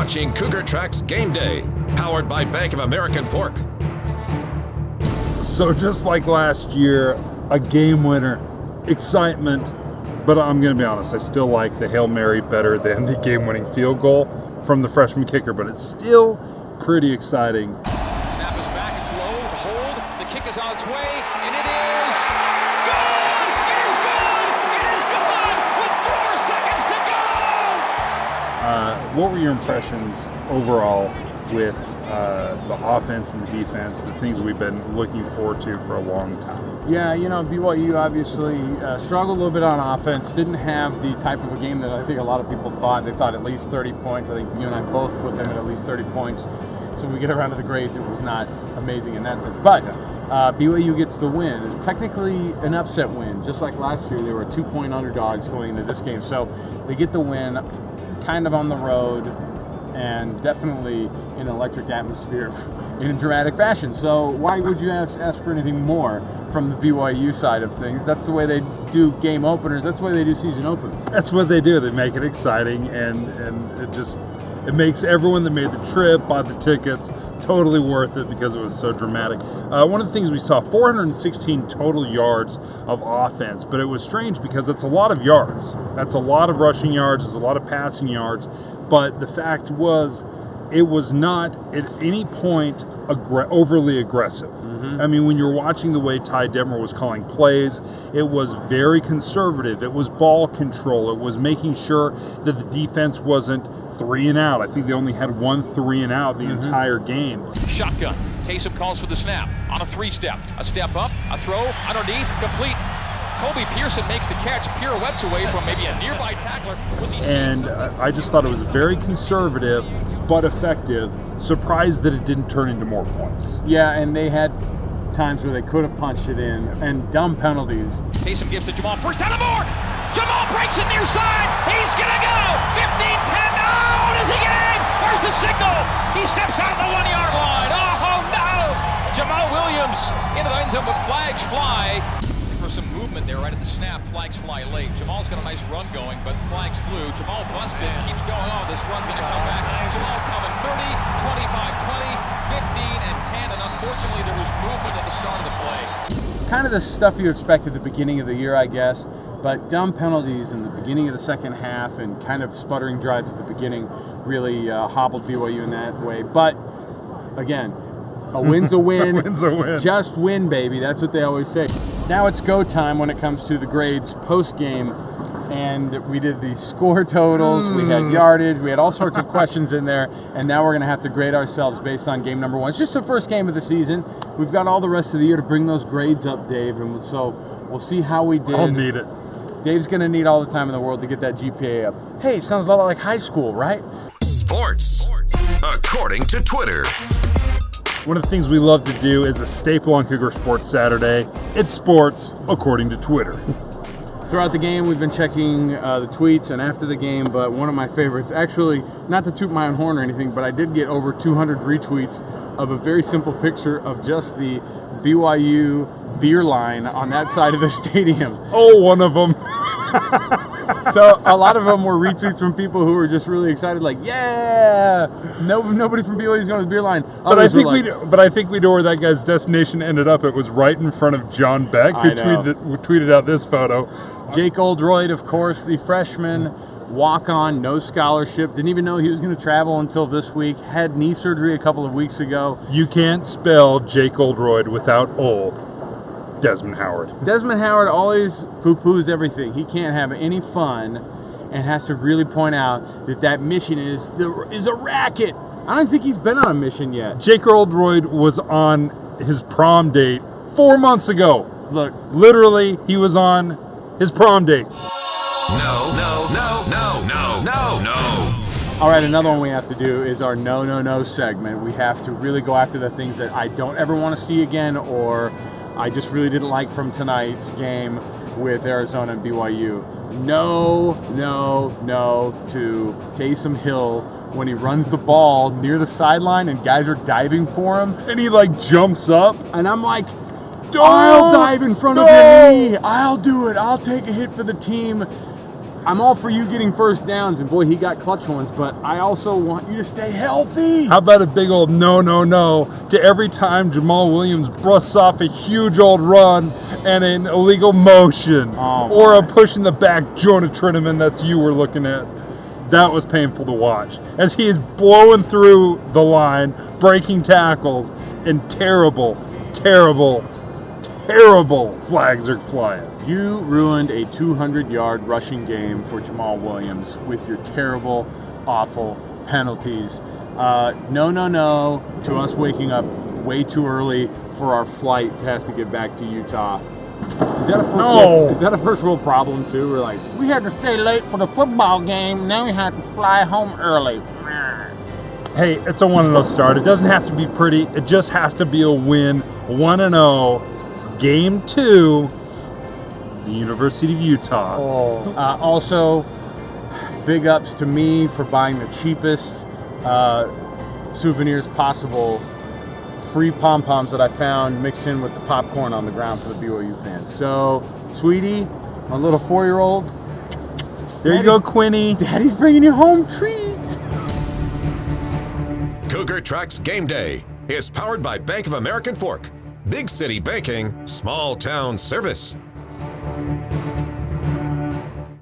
watching Cougar Tracks Game Day, powered by Bank of American Fork. So just like last year, a game winner, excitement, but I'm going to be honest, I still like the Hail Mary better than the game-winning field goal from the freshman kicker, but it's still pretty exciting. Snap is back, it's low, hold, the kick is on its way, and it is good! It is good! It is good! With 4 seconds to go! What were your impressions overall with the offense and the defense, the things we've been looking forward to for a long time? Yeah, BYU obviously struggled a little bit on offense, didn't have the type of a game that I think a lot of people thought. They thought at least 30 points. I think you and I both put them at least 30 points. So when we get around to the grades, it was not amazing in that sense. But BYU gets the win. Technically an upset win. Just like last year, they were 2-point underdogs going into this game. So they get the win kind of on the road and definitely in an electric atmosphere in a dramatic fashion. So why would you ask for anything more from the BYU side of things? That's the way they do game openers. That's the way they do season openers. That's what they do. They make it exciting, and it makes everyone that made the trip, bought the tickets, totally worth it because it was so dramatic. One of the things we saw, 416 total yards of offense, but it was strange because it's a lot of yards. That's a lot of rushing yards, it's a lot of passing yards, but the fact was, it was not at any point overly aggressive. Mm-hmm. I mean, when you're watching the way Ty Detmer was calling plays, it was very conservative. It was ball control. It was making sure that the defense wasn't 3 and out. I think they only had 1 3 and out the entire game. Shotgun. Taysom calls for the snap on a 3-step. A step up, a throw, underneath, complete. Colby Pearson makes the catch, pirouettes away from maybe a nearby tackler. I just thought it was very conservative but effective. Surprised that it didn't turn into more points. Yeah, and they had times where they could have punched it in, and dumb penalties. Taysom gives to Jamal, first down and more! Jamal breaks it near side! He's gonna go! 15-10, oh, does he get in? Where's the signal? He steps out of the 1-yard line! Oh, no! Jamal Williams into the end zone, but flags fly. There was some movement there right at the snap. Flags fly late. Jamal's got a nice run going, but flags flew. Jamal busted, keeps going on. This run's going to come back. Jamal coming 30, 25, 20, 15, and 10. And unfortunately, there was movement at the start of the play. Kind of the stuff you expect at the beginning of the year, I guess. But dumb penalties in the beginning of the second half and kind of sputtering drives at the beginning really hobbled BYU in that way. But again, a win's a win. A win's a win. Just win, baby. That's what they always say. Now it's go time when it comes to the grades post-game. And we did the score totals, we had yardage, we had all sorts of questions in there. And now we're going to have to grade ourselves based on game number 1. It's just the first game of the season. We've got all the rest of the year to bring those grades up, Dave. And so we'll see how we did. I'll need it. Dave's going to need all the time in the world to get that GPA up. Hey, it sounds a lot like high school, right? Sports, according to Twitter. One of the things we love to do is a staple on Cougar Sports Saturday. It's sports, according to Twitter. Throughout the game, we've been checking the tweets and after the game, but one of my favorites, actually, not to toot my own horn or anything, but I did get over 200 retweets of a very simple picture of just the BYU beer line on that side of the stadium. Oh, one of them. So a lot of them were retweets from people who were just really excited, like, yeah, nobody from BYU is going to the beer line. But I think we know where that guy's destination ended up. It was right in front of John Beck, who tweeted out this photo. Jake Oldroyd, of course, the freshman, walk-on, no scholarship, didn't even know he was going to travel until this week, had knee surgery a couple of weeks ago. You can't spell Jake Oldroyd without old. Desmond Howard. Desmond Howard always poo-poos everything. He can't have any fun and has to really point out that mission is a racket. I don't think he's been on a mission yet. Jake Oldroyd was on his prom date 4 months ago. Look, literally, he was on his prom date. No. All right, another one we have to do is our no segment. We have to really go after the things that I don't ever want to see again, or I just really didn't like from tonight's game with Arizona and BYU. No to Taysom Hill when he runs the ball near the sideline and guys are diving for him. And he jumps up. And I'm like, I'll dive in front of your knee. I'll do it. I'll take a hit for the team. I'm all for you getting first downs, and boy, he got clutch ones, but I also want you to stay healthy. How about a big old no to every time Jamal Williams busts off a huge old run and an illegal motion, or a push in the back Jonah Trinnaman that's you were looking at. That was painful to watch as he is blowing through the line, breaking tackles, and terrible flags are flying. You ruined a 200-yard rushing game for Jamal Williams with your terrible, awful penalties. No to us waking up way too early for our flight to have to get back to Utah. Is that a first world problem too? We're like, we had to stay late for the football game, now we have to fly home early. Hey, it's a 1-0 start. It doesn't have to be pretty. It just has to be a win. 1-0. Game 2. The University of Utah. Also, big ups to me for buying the cheapest souvenirs possible. Free pom-poms that I found mixed in with the popcorn on the ground for the BYU fans. So, sweetie, my little 4-year-old. There you go, Quinny. Daddy's bringing you home treats. Cougar Tracks Game Day is powered by Bank of American Fork. Big city banking, small town service.